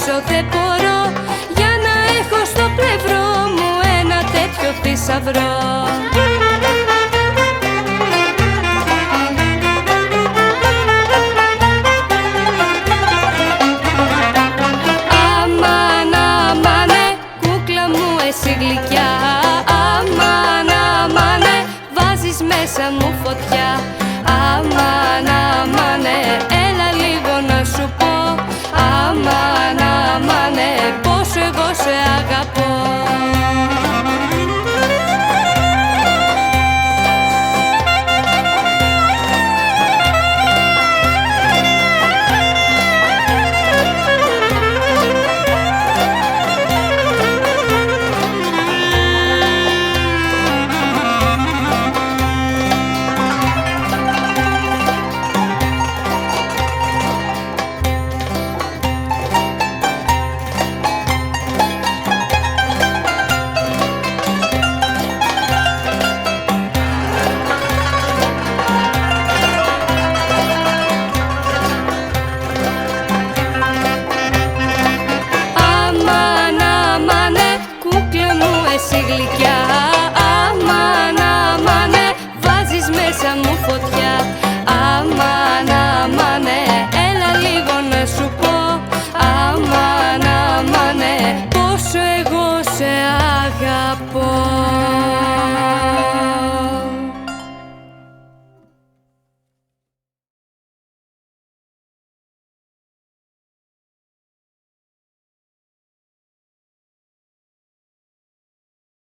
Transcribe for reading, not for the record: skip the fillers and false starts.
ζήσω δεν μπορώ, για να έχω στο πλευρό μου ένα τέτοιο θησαυρό. Αμάν, αμάνε, κούκλα μου εσύ γλυκιά, αμάν, αμάνε, βάζεις μέσα μου φωτιά. Αμάν, αμάνε, έλα λίγο να σου πω, αμάν, αμάνε, πόσο εγώ σε αγαπώ. Εσύ γλυκιά, αμάν, αμάνε, βάζεις μέσα μου φωτιά. Αμάν, αμάνε, έλα λίγο να σου πω, αμάν, αμάνε, πόσο εγώ σε αγαπώ.